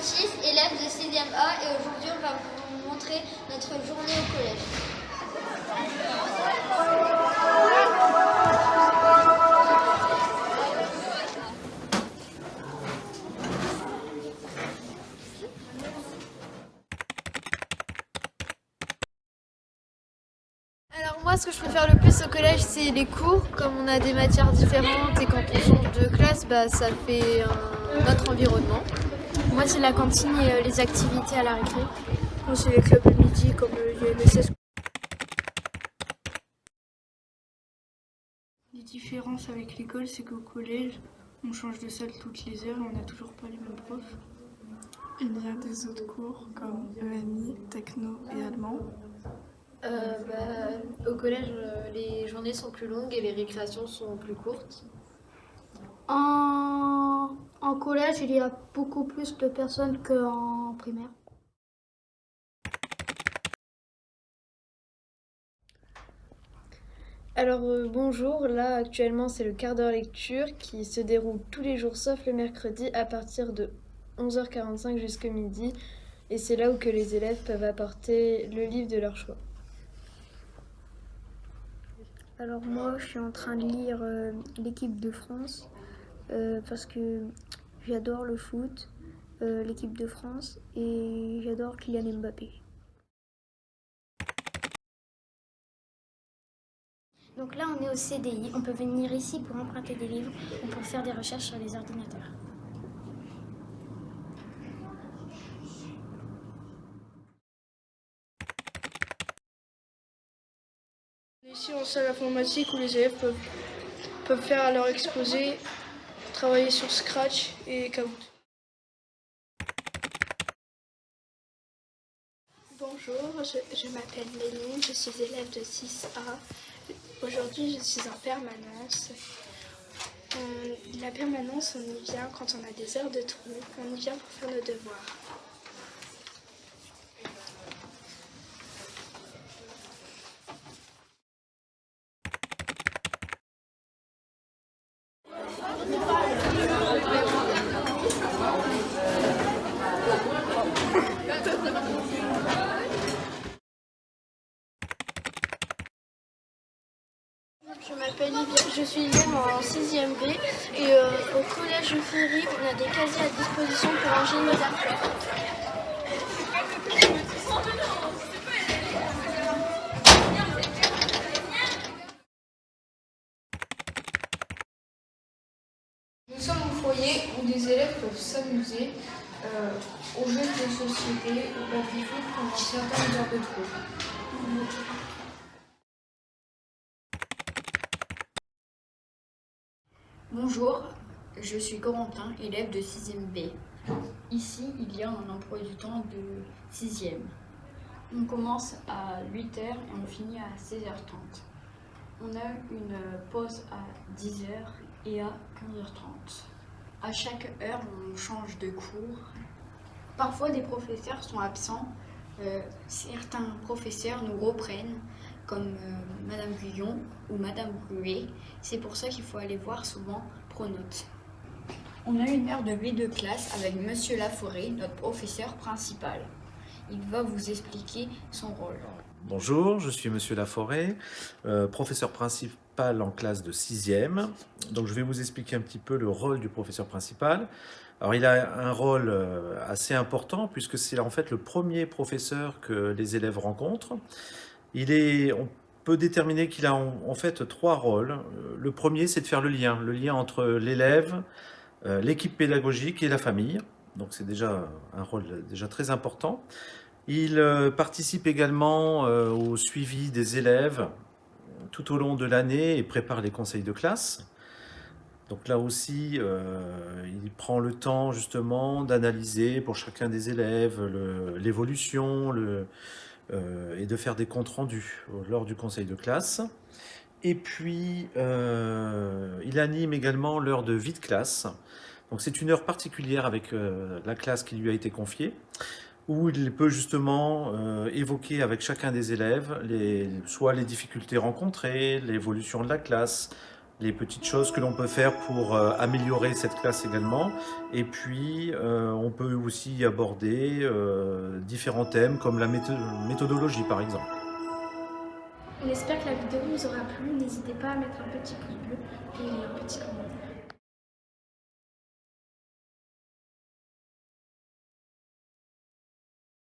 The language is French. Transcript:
Baptiste, élève de 6e A, et aujourd'hui on va vous montrer notre journée au collège. Alors moi, ce que je préfère le plus au collège, c'est les cours. Comme on a des matières différentes et quand on change de classe, ça fait un autre environnement. Moi, c'est la cantine et les activités à la récré. Moi, c'est les clubs le midi, comme l'UMSS. Les différences avec l'école, c'est qu'au collège, on change de salle toutes les heures et on n'a toujours pas les mêmes profs. Il y a des autres cours comme EMI, techno et allemand. Au collège, les journées sont plus longues et les récréations sont plus courtes. En collège, il y a beaucoup plus de personnes qu'en primaire. Alors bonjour, là actuellement c'est le quart d'heure lecture qui se déroule tous les jours sauf le mercredi à partir de 11h45 jusqu'à midi. Et c'est là où que les élèves peuvent apporter le livre de leur choix. Alors moi, je suis en train de lire l'équipe de France parce que j'adore le foot, l'équipe de France et j'adore Kylian Mbappé. Donc là, on est au CDI, on peut venir ici pour emprunter des livres ou pour faire des recherches sur les ordinateurs. Ici en salle informatique où les élèves peuvent faire leur exposé, travailler sur Scratch et Kahoot. Bonjour, je m'appelle Méline, je suis élève de 6A. Aujourd'hui, je suis en permanence. La permanence, on y vient quand on a des heures de trou. On y vient pour faire nos devoirs. Je m'appelle Livia, je suis élève en 6e B et au collège Ferry, on a des casiers à disposition pour ranger nos affaires. Nous sommes au foyer où des élèves peuvent s'amuser aux jeux de société ou baby foot pendant certaines heures de trou. Bonjour, je suis Corentin, élève de 6e B. Ici, il y a un emploi du temps de 6e. On commence à 8h et on finit à 16h30. On a une pause à 10h et à 15h30. À chaque heure, on change de cours. Parfois, des professeurs sont absents. Certains professeurs nous reprennent, comme Madame Guyon ou Madame Gruet. C'est pour ça qu'il faut aller voir souvent Pronote. On a une heure de vie de classe avec Monsieur Laforêt, notre professeur principal. Il va vous expliquer son rôle. Bonjour, je suis Monsieur Laforêt, professeur principal en classe de 6e. Donc je vais vous expliquer un petit peu le rôle du professeur principal. Alors il a un rôle assez important puisque c'est en fait le premier professeur que les élèves rencontrent. On peut déterminer qu'il a en fait trois rôles. Le premier, c'est de faire le lien entre l'élève, l'équipe pédagogique et la famille. Donc c'est déjà un rôle déjà très important. Il participe également au suivi des élèves tout au long de l'année et prépare les conseils de classe. Donc là aussi, il prend le temps justement d'analyser pour chacun des élèves l'évolution et de faire des comptes rendus lors du conseil de classe. Et puis, il anime également l'heure de vie de classe. Donc c'est une heure particulière avec la classe qui lui a été confiée, où il peut justement évoquer avec chacun des élèves soit les difficultés rencontrées, l'évolution de la classe, les petites choses que l'on peut faire pour améliorer cette classe également. Et puis, on peut aussi aborder différents thèmes comme la méthodologie par exemple. On espère que la vidéo vous aura plu. N'hésitez pas à mettre un petit pouce bleu et un petit commentaire.